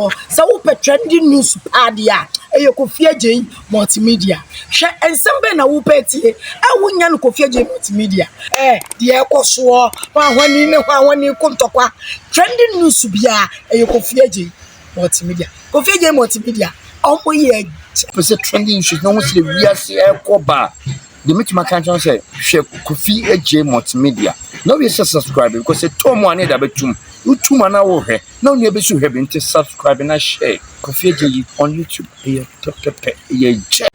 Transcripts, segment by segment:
wo sa wo pe trending news padia e Kofi Agye multimedia hwe ensem be na wo pe tie e wonya no Kofi Agye multimedia de ekoso wa hwani ne hwani kontokwa trending news bia e Kofi Agye multimedia Kofi Agye multimedia omo ye pese trending issues no want to we are see ekoba the meet my country say hwe Kofi Agye multimedia no we subscribe because say to mo ane da betum YouTube man na wo hwe na onu be su hwe be subscribe na share Kofi Agye on YouTube ye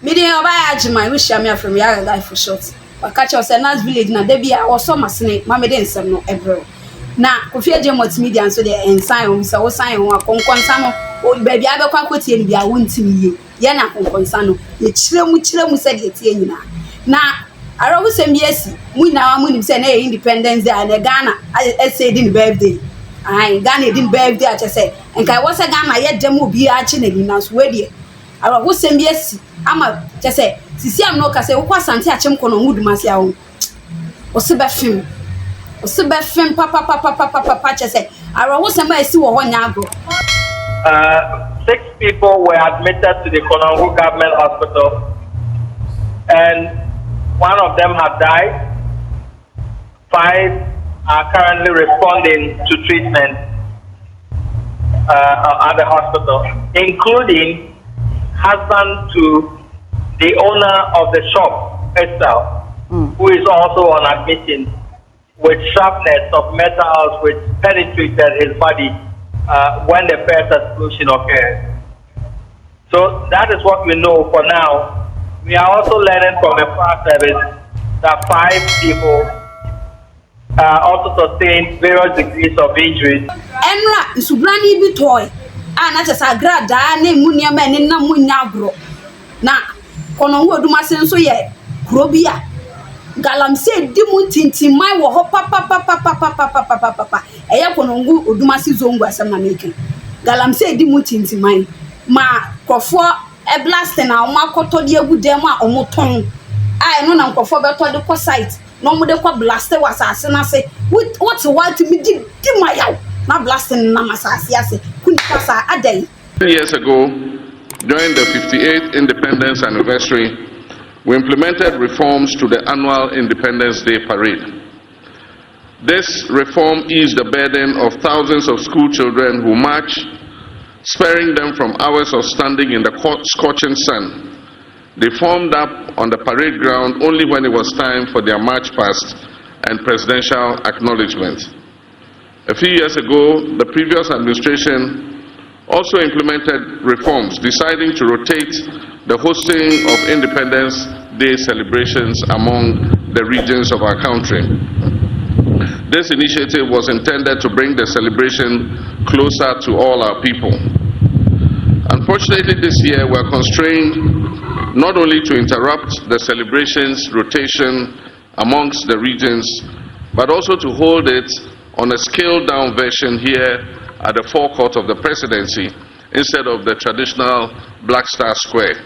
media oba Agye man we share me from your life for short catch us na village na dey bia wo so masene ma me dey nsem no ebro na Kofi Agye multimedia so dey ensign o so wo sign ho akonkonsa no o ba bia be kwa kwatie ni bia wo ntimi ye na akonkonsa no ye kiremu se dey tie nyina na arawu sem yesi mu na wa mu nim se na independence day na Ghana say din birthday Ghana din birthday a say enkai wo se Ghana ye dem obi a chi na ni na so we dey arawu sem yesi ama che say sisi am no ka say wo kwa sante a chem Konongo Odumasi a wo se be film papa che say arawu sem a esi wo ho nya agro 6 people were admitted to the Konongo government hospital and 1 of them have died. 5 are currently responding to treatment at the hospital, including husband to the owner of the shop itself, who is also on admission with sharpness of metals which penetrated his body when the first explosion occurred. So that is what we know for now. We are also learning from the fire service that 5 people also sustained various degrees of injuries. Enra isubrani bi toy na chesa grada na emu niam ene na munya agro na Konongo Odumasi nso ye krobia galamse di mu tintimai wo ho papa eye Konongo Odumasi zongo asem na meke galamse di mu tintimai ma krofo e blast na omakoto de agudem a omoton no na nkofo beto de ko site no mo de ko blast wasase na se what me di mayaw na blast na masase ase kunipa sa adai. 10 years ago, during the 58th independence anniversary, we implemented reforms to the annual Independence Day parade. This reform eased the burden of thousands of school children who marched, sparing them from hours of standing in the scorching sun. They formed up on the parade ground only when it was time for their march past and presidential acknowledgement. A few years ago, the previous administration also implemented reforms, deciding to rotate the hosting of Independence Day celebrations among the regions of our country. This initiative was intended to bring the celebration closer to all our people. Unfortunately, this year we are constrained not only to interrupt the celebrations rotation amongst the regions, but also to hold it on a scaled-down version here at the forecourt of the presidency instead of the traditional Black Star Square.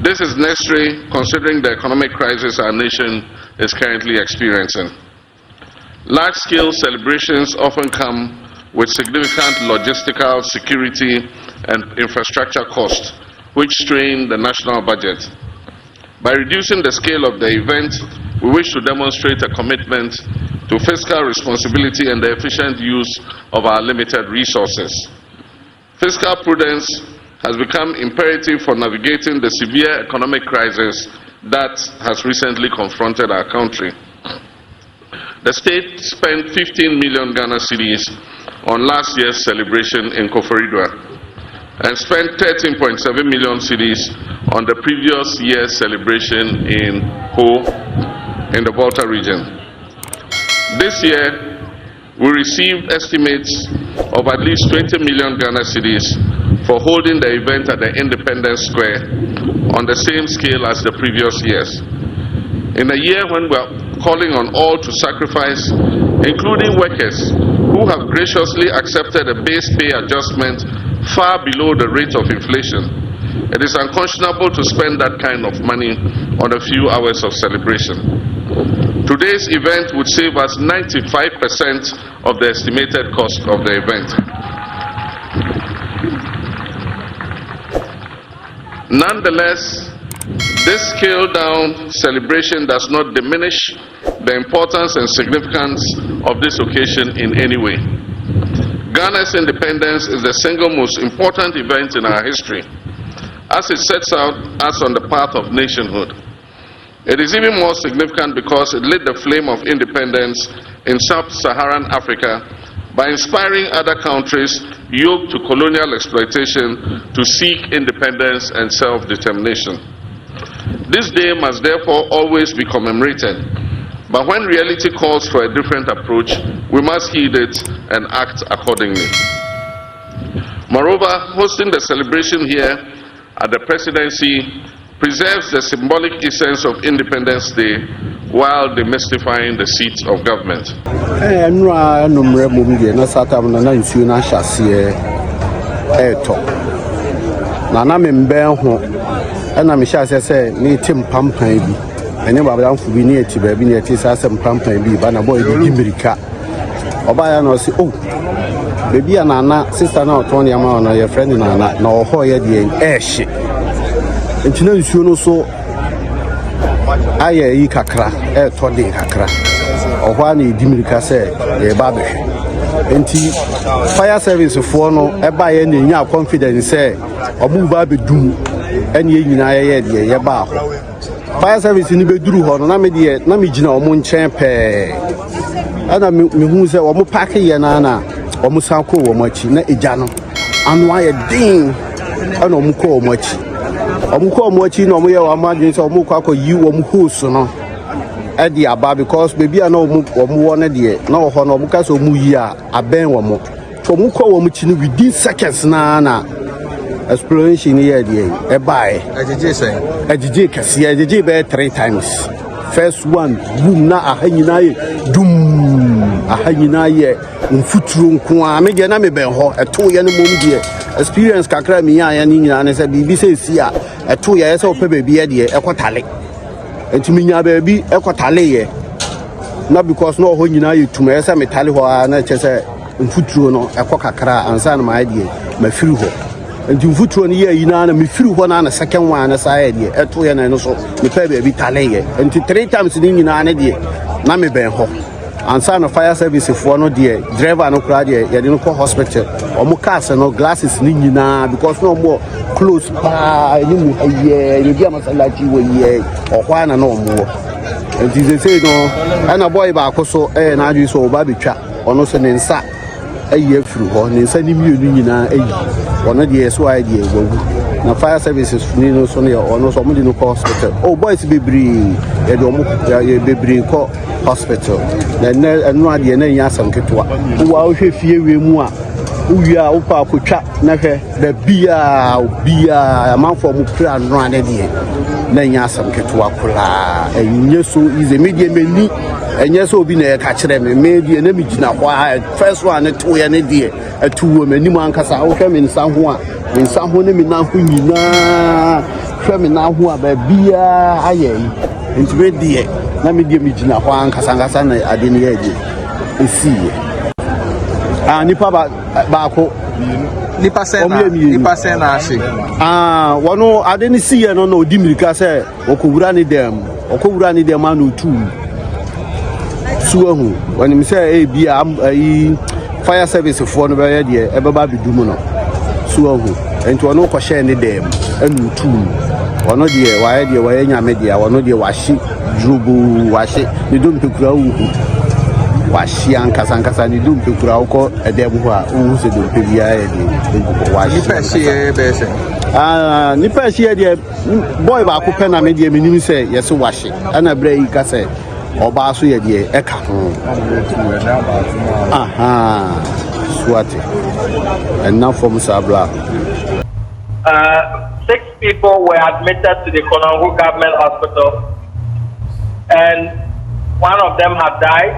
This is necessary considering the economic crisis our nation is currently experiencing. Large-scale celebrations often come with significant logistical, security, and infrastructure costs, which strain the national budget. By reducing the scale of the event, we wish to demonstrate a commitment to fiscal responsibility and the efficient use of our limited resources. Fiscal prudence has become imperative for navigating the severe economic crisis that has recently confronted our country. The state spent 15 million Ghana cedis on last year's celebration in Koforidua and spent 13.7 million cedis on the previous year's celebration in Ho in the Volta region. This year, we received estimates of at least 20 million Ghana cedis for holding the event at the Independence Square on the same scale as the previous years. In a year when we are calling on all to sacrifice, including workers who have graciously accepted a base pay adjustment far below the rate of inflation, it is unconscionable to spend that kind of money on a few hours of celebration. Today's event would save us 95% of the estimated cost of the event. Nonetheless, this scaled-down celebration does not diminish the importance and significance of this occasion in any way. Ghana's independence is the single most important event in our history, as it sets out us on the path of nationhood. It is even more significant because it lit the flame of independence in sub-Saharan Africa by inspiring other countries yoked to colonial exploitation to seek independence and self-determination. This day must therefore always be commemorated, but when reality calls for a different approach, we must heed it and act accordingly. Moreover, hosting the celebration here at the presidency preserves the symbolic essence of Independence Day while demystifying the seat of government. And I'm sure I say, me Tim Pampan be. I never done for me near Tibet, near Tisa and Pampan be, but a boy in America. Obaya no say, oh, baby and Anna, sister now, Tony Amon, or your friend in Anna, no Hoya the ash. And you know, you know, so I eat Kakra, Toddy Kakra, or one in Dimirica say, a baby. And fire service for no, I buy any new confidence say, or move baby do. And ye ba fire service ni be duru ho na me de na me gina omo nchen pe ana me hu se omo park ye na na omo san ko wo machi na eja no anu aye din ana omo ko omo achi na omo ye wa madwin se omo kwa yi omo host no e di aba because baby ana omo wo na de na wo ho na omo ka so omo yi a aben wo mo so omo ko wo mo chi no within seconds na exploration here the buy AJJ kasi AJJ be 3 times. First one boom na ahanyina ye dum ahanyina ye mfuturu nko a me de na me ben ho eto ye no mom de experience kakra mi ya ni nyina ne se bibi se si a eto ye se opa baby ye de ekotale entimi nya baby ekotale ye na because no ho nyina ye tuma ye se metale ho na che se mfuturu no ekokakra ansa na ma de ma firi ho. And you put on here in an feel one on a second one as I had at 2 and also the baby tale and 3 times in an idea. Name Ben Ho and son of fire service for no dear driver no crowd you didn't call hospital or Mukasa no glasses nina because no more close by you get like you were or one and no more. And they say no and a boy back also and I do so baby trap or no sending sack a year through or in sending you one of the SY idea. Now fire services Nino Sonia or no somebody no hospital. Oh boys be bree call hospital. Then no idea na yasam ketwa. Who are fear we mua. We are upa kucha nake the beer a man for mukra and run idea. Then yasam ketwa kula. And yes so is a medium menu. And yes, so be a catch them, maybe an image now. Why, first one, a 2 and a dear, a 2 women, Niman Casa, come in San Juan, in San Juan, in now, now, who are beer, aye, into red dear. Let me give me Jina Juan Casangasana, I didn't hear you. See, Nipa Bako, Nipa Sena, one, I didn't see, I don't know, Dimika said, Okurani them, Okurani them, Manu too. Suahu when him say be a fire service for no be there ebeba be dumo no Suahu ento no ko share ne dem anu tu ono de wa de wa nya media ono de wa shi drubu wa shi ni dum pekura wu wa shi ankasa ni dum pekura ko edem ho a wu se dum pebia e de wa shi pe be se ni pe shi de boy ba ko pe na media minim say yes wa shi ana bre yi ka say Oba so ye de eka ho aha swati and now from Sabla 6 people were admitted to the Konongo government hospital and 1 of them have died.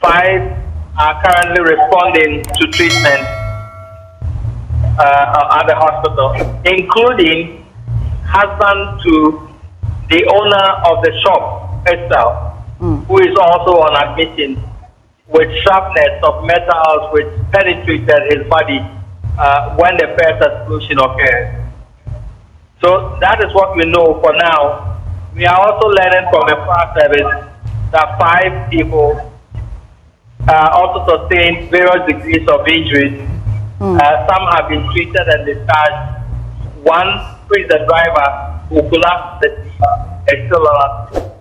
5 are currently responding to treatment at the hospital, including husband to the owner of the shop itself, who is also on admission with sharpness of metals which penetrated his body when the first explosion occurred. So that is what we know for now. We are also learning from the fire service that 5 people also sustained various degrees of injuries. Some have been treated and discharged. One, who is the driver, who collapsed, is still alive.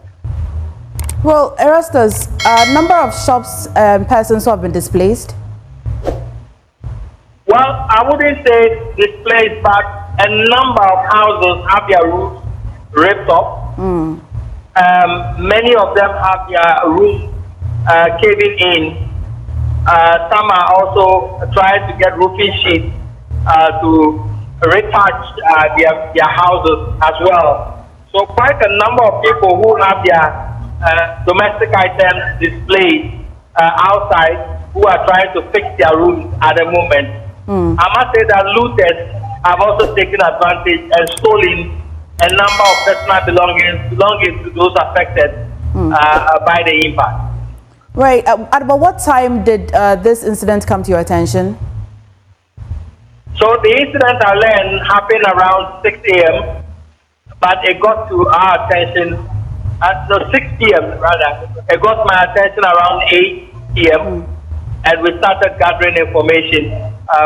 Well, Erastus, a number of shops and persons who have been displaced. Well, I wouldn't say displaced, but a number of houses have their roofs ripped off. Many of them have their roofs caving in. Some are also trying to get roofing sheets to retouch their houses as well. So quite a number of people who have their domestic items displayed outside, who are trying to fix their rooms at the moment. I must say that looters have also taken advantage and stolen a number of personal belongings to those affected by the impact. Right. At about what time did this incident come to your attention? So the incident I learned happened around 6 a.m., but it got to our attention at 6 p.m. rather. It got my attention around 8 p.m. And we started gathering information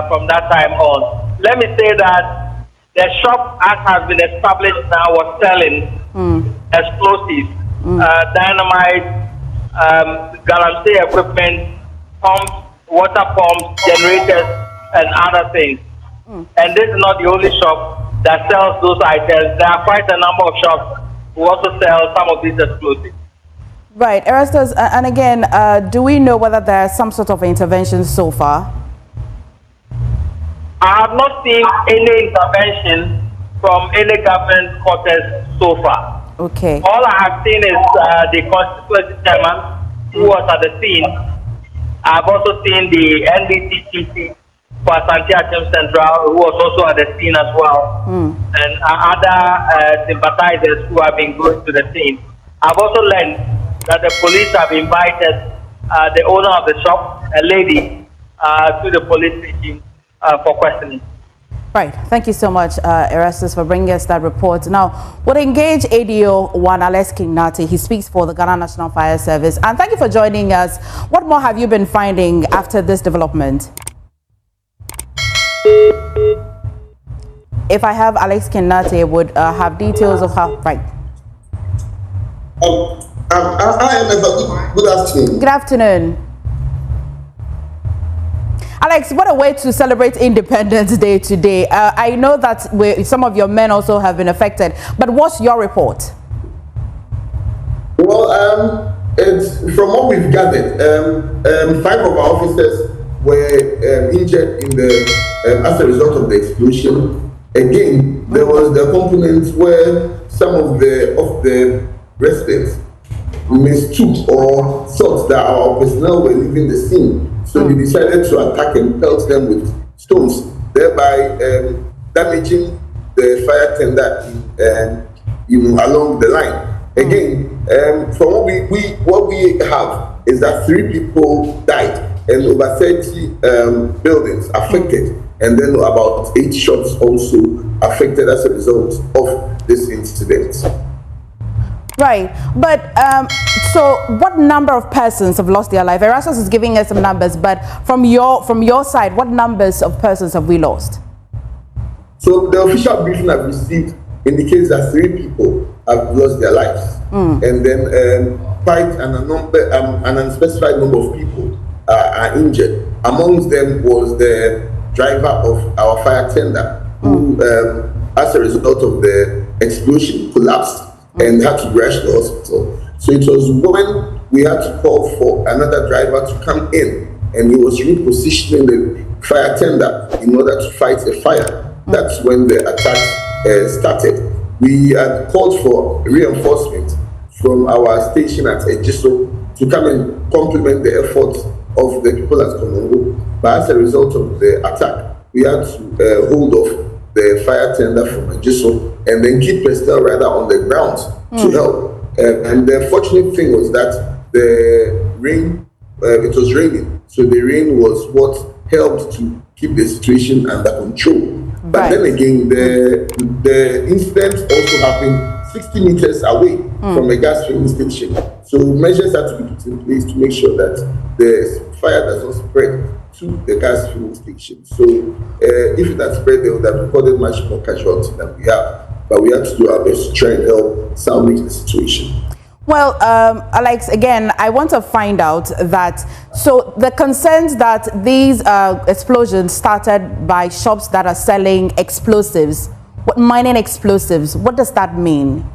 from that time on. Let me say that the shop, as has been established now, was selling explosives, dynamite, guarantee equipment, pumps, water pumps, generators, and other things. And this is not the only shop that sells those items. There are quite a number of shops who also sell some of these explosives. Right, Erastus, and again, do we know whether there's some sort of intervention so far? I have not seen any intervention from any government quarters so far. Okay. All I have seen is the constituency chairman who was at the scene. I've also seen the NDTTC for Asante Achim Central, who was also at the scene as well, and other sympathizers who have been going to the scene. I've also learned that the police have invited the owner of the shop, a lady, to the police station for questioning. Right. Thank you so much, Erastus, for bringing us that report. Now, we'll engage ADO 1 Alex Kingnati. He speaks for the Ghana National Fire Service. And thank you for joining us. What more have you been finding after this development? If I have Alex Kingnati, would have details of how... Right. Good afternoon. Good afternoon. Alex, what a way to celebrate Independence Day today. I know that some of your men also have been affected, but what's your report? Well, it's, from what we've gathered, 5 of our officers were injured in the as a result of the explosion. Again, there was the component where some of the residents mistook or thought that our personnel were leaving the scene. So we decided to attack and pelt them with stones, thereby damaging the fire tender along the line. Again, from what we have is that 3 people died and over 30 buildings affected, and then about 8 shops also affected as a result of this incident. Right, but so what number of persons have lost their life? Erastus is giving us some numbers, but from your side, what numbers of persons have we lost? So the official briefing I've received indicates that 3 people have lost their lives, and then quite an unspecified number of people are injured. Amongst them was the driver of our fire tender, who, as a result of the explosion, collapsed and had to rush to the hospital. So it was when we had to call for another driver to come in, and he was repositioning the fire tender in order to fight a fire. That's when the attack started. We had called for reinforcement from our station at Ejiso to come and complement the efforts of the people at Konongo. But as a result of the attack, we had to hold off the fire tender from Ejiso and then keep personnel rather on the ground to help. And the fortunate thing was that the rain, it was raining, so the rain was what helped to keep the situation under control. But then again, the incident also happened 60 meters away from a gas filling station. So measures have to be put in place to make sure that the fire does not spread to the gas filling station. So if it had spread, they would have recorded much more casualties than we have. But we have to do our best to try and help salvage the situation. Well, Alex, again, I want to find out that, so the concerns that these explosions started by shops that are selling explosives, mining explosives, what does that mean?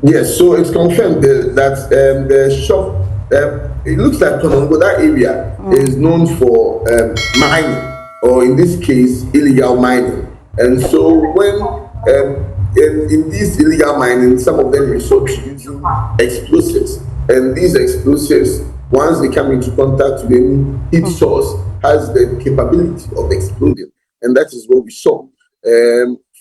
Yes, so it's confirmed that the shop, it looks like Konongo, that area is known for mining, or in this case, illegal mining. And so when in this illegal mining, some of them resort to using explosives, and these explosives, once they come into contact with any heat source, has the capability of exploding, and that is what we saw.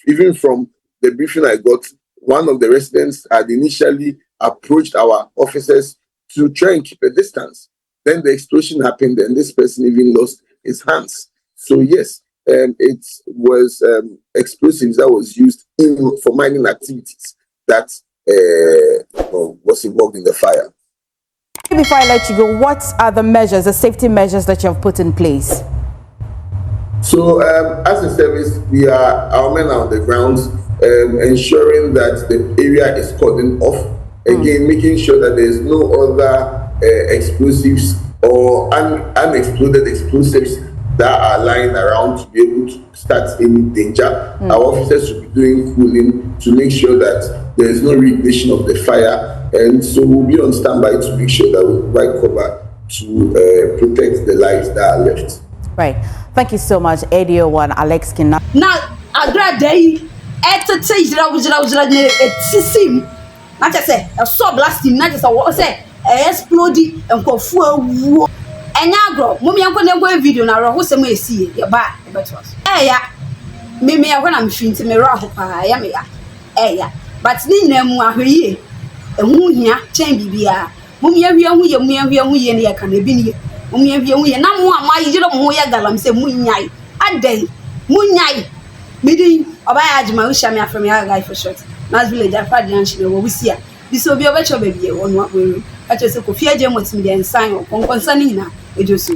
Even from the briefing I got, one of the residents had initially approached our officers to try and keep a distance. Then the explosion happened, and this person even lost his hands. So yes, it was explosives that was used for mining activities that was involved in the fire. Before I let you go, what are the measures, the safety measures that you have put in place? So as a service, our men are on the grounds, ensuring that the area is cordoned off. Again, making sure that there is no other explosives or unexploded explosives that are lying around to be able to start any danger. Our officers should be doing cooling to make sure that there is no reignition of the fire, and so we'll be on standby to make sure that we provide cover to protect the lives that are left. Right. Thank you so much, ADO1 Alex Kinna. Now, I grab day at the stage that I was not just say a saw blasting, not just a what say exploding and go for. And now, bro, Mummy, I'm going to go video now. Who's the way see your back? Eh, yeah. Maybe I want to machine to me, I am ya. Eh, yeah. But Nina Muahi, a moon here, change BBR. Mummy, we can be here. Mummy, we no more. My little Moya Galam say Munyai. A day, Munyai. Meeting of Ajma, which I'm from your life for short. Last village, I find the we see. This will be a better baby on what we. I just a coffee, and sign on concerning now. It just